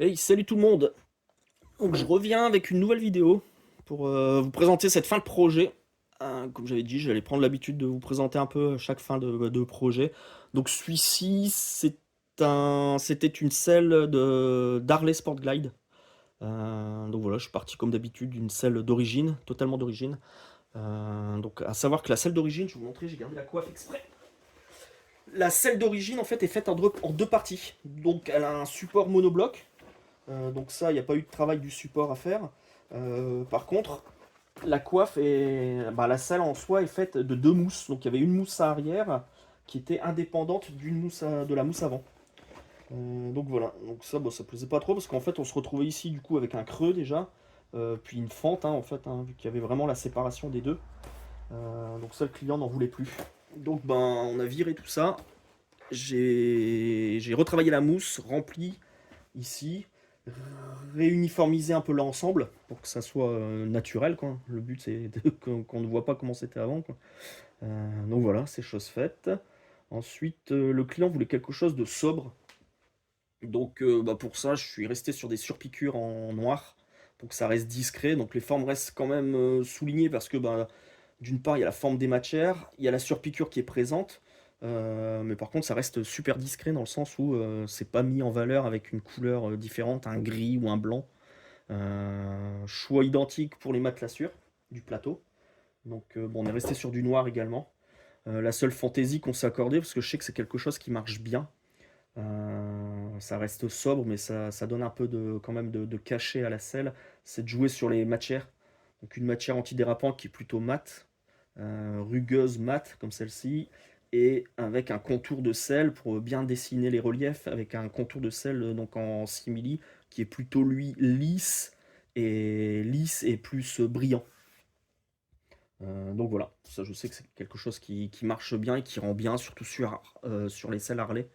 Hey, salut tout le monde! Donc je reviens avec une nouvelle vidéo pour vous présenter cette fin de projet. Comme j'avais dit, j'allais prendre l'habitude de vous présenter un peu chaque fin de projet. Donc celui-ci, c'était une selle d'Harley Sport Glide. Donc voilà, je suis parti comme d'habitude d'une selle d'origine, totalement d'origine. Donc à savoir que la selle d'origine, je vais vous montrer, j'ai gardé la coiffe exprès. La selle d'origine en fait est faite en deux parties. Donc elle a un support monobloc. Donc ça, il n'y a pas eu de travail du support à faire. Par contre, la coiffe la selle en soi est faite de deux mousses. Donc il y avait une mousse à arrière qui était indépendante de la mousse avant. Donc voilà. Donc ça, bon, ça plaisait pas trop parce qu'en fait, on se retrouvait ici du coup avec un creux déjà, puis une fente en fait, vu qu'il y avait vraiment la séparation des deux. Donc ça, le client n'en voulait plus. Donc ben, on a viré tout ça. J'ai retravaillé la mousse, rempli ici, réuniformiser un peu l'ensemble pour que ça soit naturel, quoi. Le but c'est qu'on ne voit pas comment c'était avant, quoi. Donc voilà, c'est chose faite. Ensuite, le client voulait quelque chose de sobre. Donc pour ça, je suis resté sur des surpiqûres en noir pour que ça reste discret. Donc les formes restent quand même soulignées parce que d'une part, il y a la forme des matières, il y a la surpiqûre qui est présente, mais par contre, ça reste super discret dans le sens où c'est pas mis en valeur avec une couleur différente, un gris ou un blanc. Choix identique pour les matelassures du plateau. Donc bon, on est resté sur du noir également. La seule fantaisie qu'on s'est accordée, parce que je sais que c'est quelque chose qui marche bien, ça reste sobre, mais ça donne un peu quand même de cachet à la selle, c'est de jouer sur les matières. Donc une matière antidérapante qui est plutôt mate, rugueuse mate comme celle-ci, et avec un contour de sel pour bien dessiner les reliefs, avec un contour de sel donc en simili qui est plutôt lui lisse et plus brillant. Donc voilà, ça je sais que c'est quelque chose qui marche bien et qui rend bien, surtout sur les selles Harley.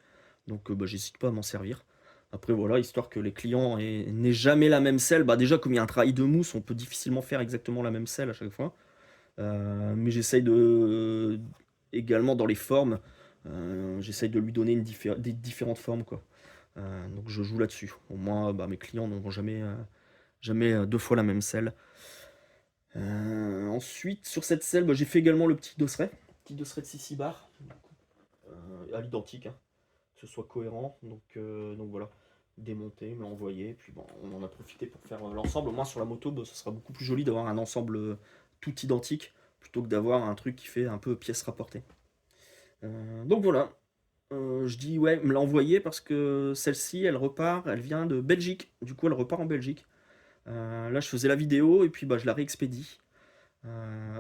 Donc j'hésite pas à m'en servir. Après voilà, histoire que les clients n'aient jamais la même selle. Bah déjà comme il y a un travail de mousse, on peut difficilement faire exactement la même selle à chaque fois. Mais j'essaye également dans les formes, j'essaye de lui donner des différentes formes, quoi. Donc je joue là-dessus. Au moins mes clients n'auront jamais deux fois la même selle. Ensuite sur cette selle, j'ai fait également le petit dosseret de 6 bar, à l'identique, hein, que ce soit cohérent. Donc voilà, démonté, mais envoyé. Puis bon, on en a profité pour faire l'ensemble. Au moins sur la moto, ce sera beaucoup plus joli d'avoir un ensemble tout identique plutôt que d'avoir un truc qui fait un peu pièce rapportée. Donc voilà, je dis ouais, me l'a envoyé parce que celle-ci, elle vient de Belgique. Du coup, elle repart en Belgique. Là, je faisais la vidéo et puis je la réexpédie.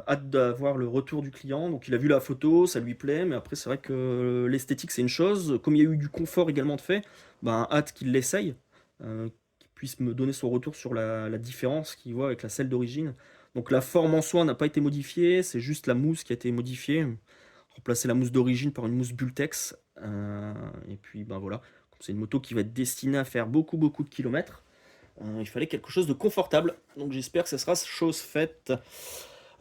Hâte d'avoir le retour du client. Donc il a vu la photo, ça lui plaît, mais après c'est vrai que l'esthétique c'est une chose. Comme il y a eu du confort également de fait, hâte qu'il l'essaye, qu'il puisse me donner son retour sur la différence qu'il voit avec la selle d'origine. Donc la forme en soi n'a pas été modifiée, c'est juste la mousse qui a été modifiée. Remplacer la mousse d'origine par une mousse Bultex. Et puis voilà, comme c'est une moto qui va être destinée à faire beaucoup de kilomètres, il fallait quelque chose de confortable. Donc j'espère que ce sera chose faite.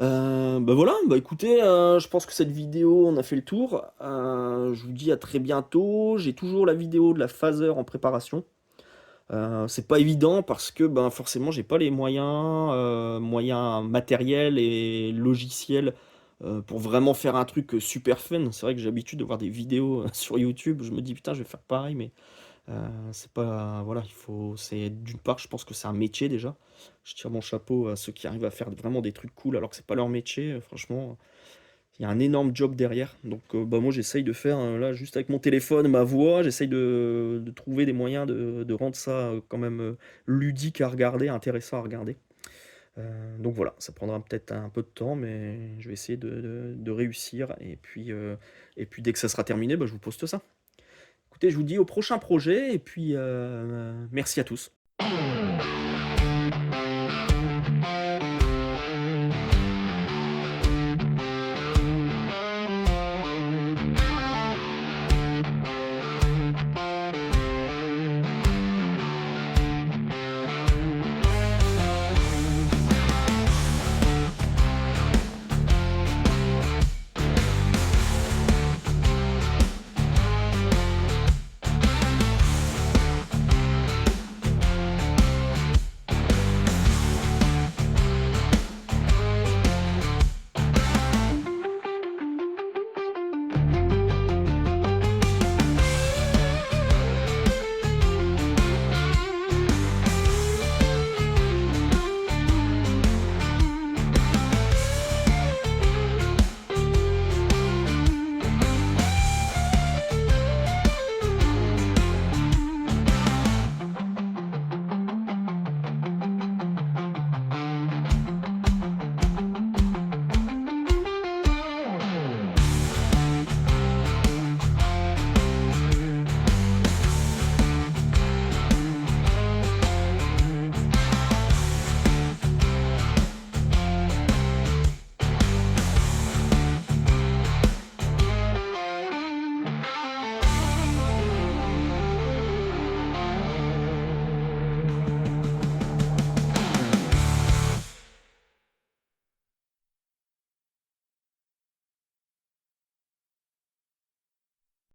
Voilà, écoutez, je pense que cette vidéo, on a fait le tour. Je vous dis à très bientôt. J'ai toujours la vidéo de la phaser en préparation. C'est pas évident parce que forcément j'ai pas les moyens matériels et logiciels pour vraiment faire un truc super fun. C'est vrai que j'ai l'habitude de voir des vidéos sur YouTube. Je me dis putain, je vais faire pareil, mais c'est pas, voilà, c'est d'une part, je pense que c'est un métier déjà. Je tire mon chapeau à ceux qui arrivent à faire vraiment des trucs cool alors que c'est pas leur métier. Franchement, il y a un énorme job derrière. Donc, moi, j'essaye de faire là juste avec mon téléphone, ma voix. J'essaye de trouver des moyens de rendre ça quand même ludique à regarder, intéressant à regarder. Donc voilà, ça prendra peut-être un peu de temps, mais je vais essayer de réussir. Et puis dès que ça sera terminé, je vous poste ça. Écoutez, je vous dis au prochain projet et puis merci à tous.